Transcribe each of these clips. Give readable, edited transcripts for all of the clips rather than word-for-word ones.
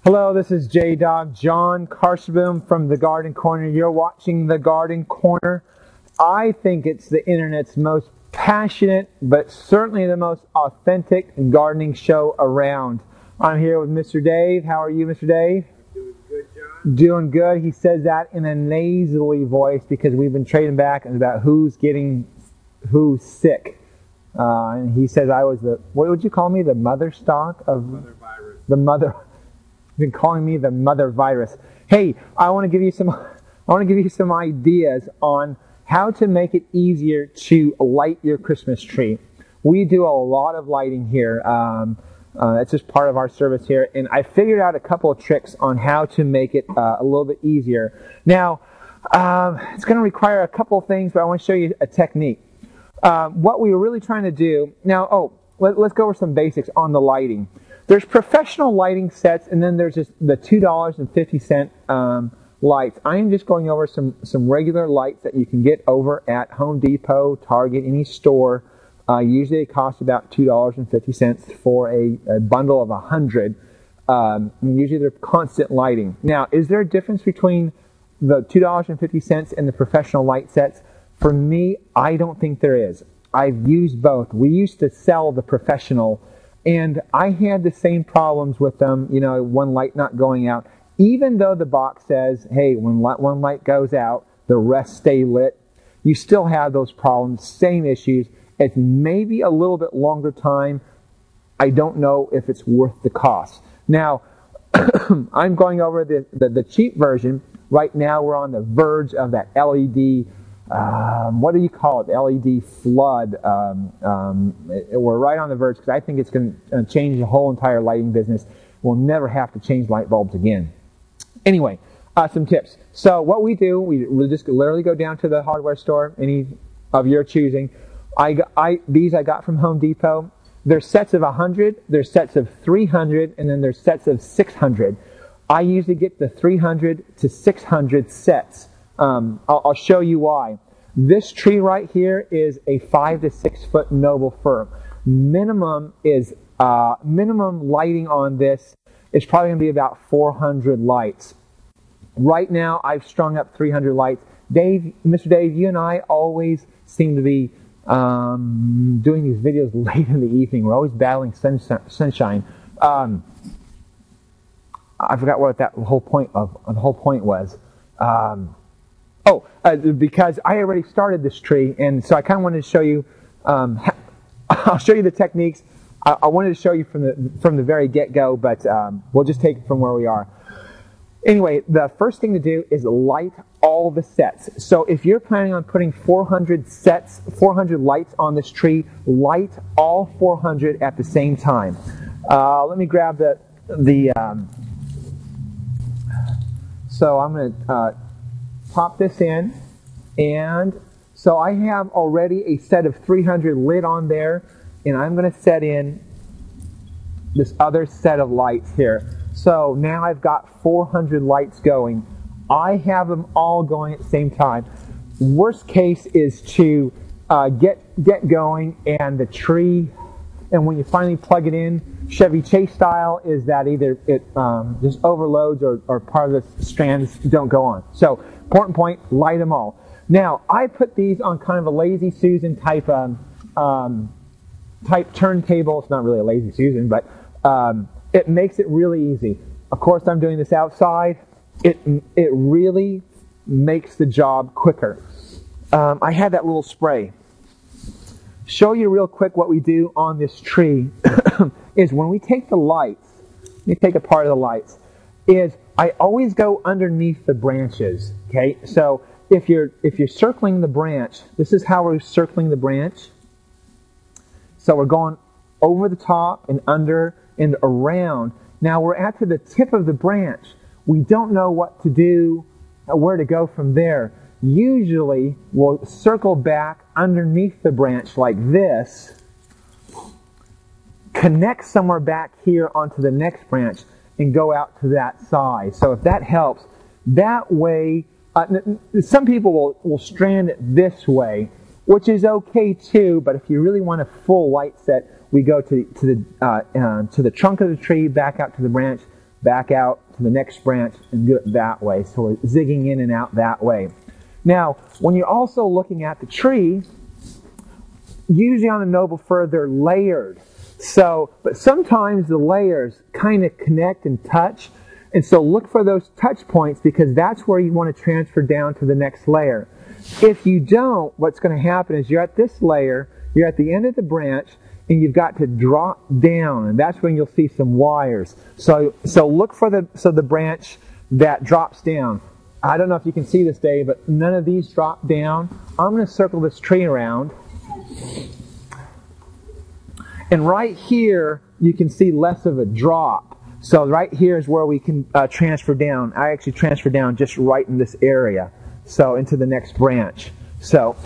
Hello, this is J-Dog, Jonn Karsseboom from The Garden Corner. You're watching The Garden Corner. I think it's the internet's most passionate, but certainly the most authentic gardening show around. I'm here with Mr. Dave. How are you, Mr. Dave? Doing good, John. Doing good. He says that in a nasally voice because we've been trading back about who's sick. And he says I was what would you call me? The mother stock of... Mother virus. The mother... Been calling me the mother virus. Hey, I want to give you some ideas on how to make it easier to light your Christmas tree. We do a lot of lighting here. That's just part of our service here, and I figured out a couple of tricks on how to make it a little bit easier. Now, it's going to require a couple of things, but I want to show you a technique. What we were really trying to do now. Let's go over some basics on the lighting. There's professional lighting sets, and then there's just the $2.50 lights. I'm just going over some regular lights that you can get over at Home Depot, Target, any store. Usually it costs about $2.50 for a bundle of 100. Usually they're constant lighting. Now, is there a difference between the $2.50 and the professional light sets? For me, I don't think there is. I've used both. We used to sell the professional, and I had the same problems with them, one light not going out. Even though the box says, hey, when one light goes out, the rest stay lit, you still have those problems, same issues. It's maybe a little bit longer time. I don't know if it's worth the cost. Now, I'm going over the cheap version. Right now we're on the verge of that LED, what do you call it? LED flood. We're right on the verge because I think it's going to change the whole entire lighting business. We'll never have to change light bulbs again. Anyway, some tips. So what we do, we just literally go down to the hardware store, any of your choosing. These I got from Home Depot. There's sets of 100, there's sets of 300, and then there's sets of 600. I usually get the 300 to 600 sets. I'll show you why. This tree right here is a 5 to 6 foot noble fir. Minimum lighting on this is probably going to be about 400 lights. Right now, I've strung up 300 lights. Mr. Dave, you and I always seem to be doing these videos late in the evening. We're always battling sunshine. I forgot what the whole point was. Because I already started this tree, and so I kind of wanted to show you. I'll show you the techniques. I wanted to show you from the very get-go, but we'll just take it from where we are. Anyway, the first thing to do is light all the sets. So if you're planning on putting 400 lights on this tree, light all 400 at the same time. Let me grab so I'm going to pop this in, and so I have already a set of 300 lit on there, and I'm going to set in this other set of lights here. So now I've got 400 lights going. I have them all going at the same time. Worst case is to get going, and the tree, and when you finally plug it in, Chevy Chase style, is that either it just overloads or part of the strands don't go on. So important point, light them all. Now, I put these on kind of a Lazy Susan type turntable. It's not really a Lazy Susan, but it makes it really easy. Of course, I'm doing this outside. It really makes the job quicker. I had that little spray. Show you real quick what we do on this tree is when we take the lights, let me take a part of the lights, is I always go underneath the branches. Okay, so if you're circling the branch, this is how we're circling the branch. So we're going over the top and under and around. Now we're at the tip of the branch. We don't know what to do, where to go from there. Usually we'll circle back underneath the branch like this, connect somewhere back here onto the next branch, and go out to that side. So if that helps, that way, some people will strand it this way, which is okay too, but if you really want a full light set, we go to the trunk of the tree, back out to the branch, back out to the next branch and do it that way. So we're zigging in and out that way. Now, when you're also looking at the tree, usually on a noble fir, they're layered. But sometimes the layers kind of connect and touch. And so look for those touch points, because that's where you want to transfer down to the next layer. If you don't, what's going to happen is you're at this layer, you're at the end of the branch, and you've got to drop down, and that's when you'll see some wires. So look for the branch that drops down. I don't know if you can see this, Dave, but none of these drop down. I'm going to circle this tree around. And right here, you can see less of a drop. So right here is where we can transfer down. I actually transfer down just right in this area, so into the next branch. So,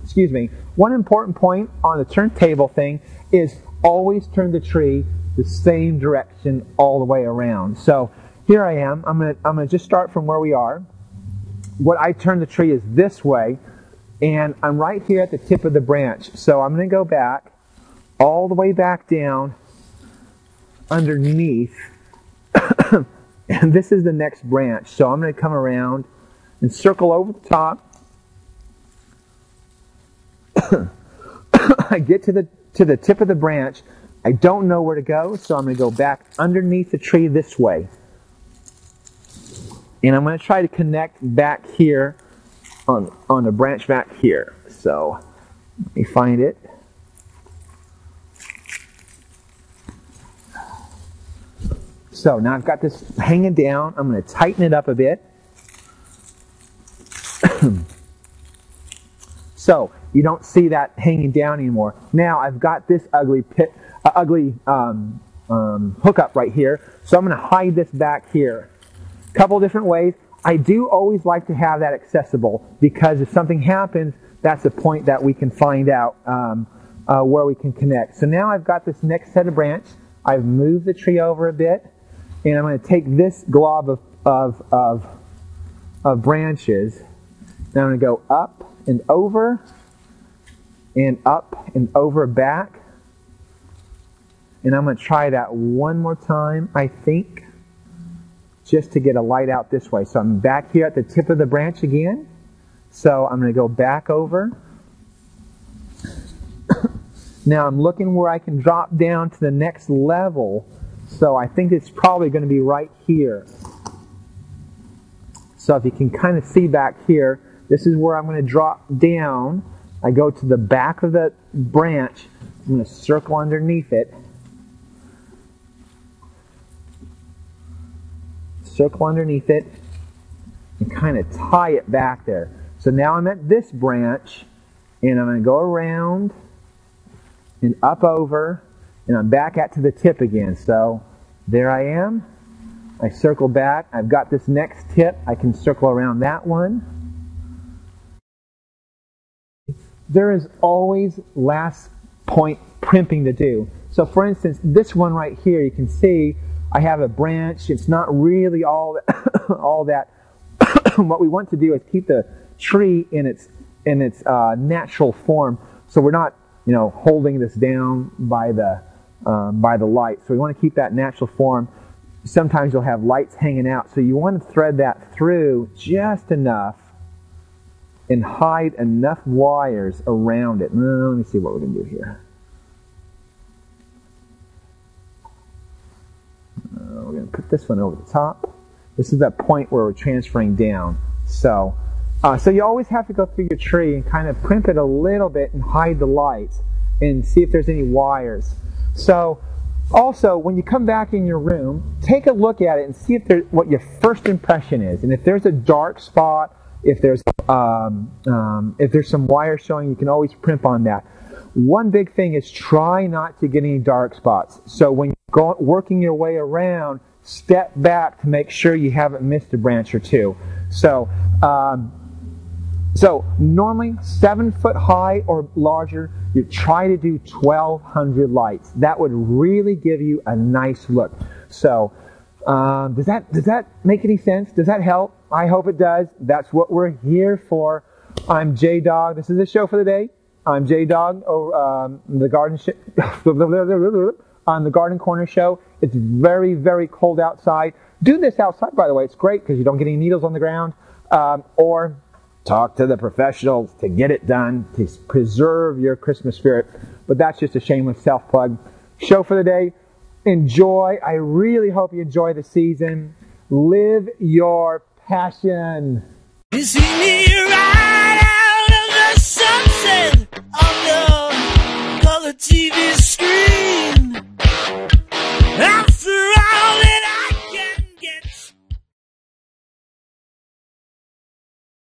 excuse me. One important point on the turntable thing is always turn the tree the same direction all the way around. So here I am. I'm gonna just start from where we are. What I turn the tree is this way, and I'm right here at the tip of the branch. So I'm going to go back, all the way back down, underneath, and this is the next branch. So I'm going to come around and circle over the top. I get to the tip of the branch. I don't know where to go, so I'm going to go back underneath the tree this way. And I'm going to try to connect back here on the branch back here. So let me find it. So now I've got this hanging down. I'm going to tighten it up a bit. So you don't see that hanging down anymore. Now I've got this ugly hookup right here. So I'm going to hide this back here. Couple different ways. I do always like to have that accessible, because if something happens, that's a point that we can find out where we can connect. So now I've got this next set of branch. I've moved the tree over a bit, and I'm going to take this glob of branches, and I'm going to go up and over back, and I'm going to try that one more time, I think, just to get a light out this way. So I'm back here at the tip of the branch again. So I'm going to go back over. Now I'm looking where I can drop down to the next level. So I think it's probably going to be right here. So if you can kind of see back here, this is where I'm going to drop down. I go to the back of the branch. I'm going to circle underneath it. Circle underneath it and kind of tie it back there. So now I'm at this branch, and I'm going to go around and up over, and I'm back to the tip again. So there I am. I circle back. I've got this next tip. I can circle around that one. There is always last point primping to do. So for instance, this one right here, you can see I have a branch. It's not really all that. What we want to do is keep the tree in its natural form. So we're not, holding this down by the light. So we want to keep that natural form. Sometimes you'll have lights hanging out. So you want to thread that through just enough and hide enough wires around it. Let me see what we're going to do here. We're going to put this one over the top. This is that point where we're transferring down. So you always have to go through your tree and kind of primp it a little bit and hide the lights and see if there's any wires. So also, when you come back in your room, take a look at it and see what your first impression is. And if there's a dark spot, if there's some wire showing, you can always primp on that. One big thing is try not to get any dark spots. So when you're working your way around, step back to make sure you haven't missed a branch or two. So normally 7 foot high or larger, you try to do 1,200 lights. That would really give you a nice look. So does that make any sense? Does that help? I hope it does. That's what we're here for. I'm J-Dog. This is the show for the day. I'm J-Dog, the garden on the Garden Corner show. It's very, very cold outside. Do this outside, by the way. It's great because you don't get any needles on the ground. Or talk to the professionals to get it done, to preserve your Christmas spirit. But that's just a shameless self-plug. Show for the day. Enjoy. I really hope you enjoy the season. Live your passion. You see me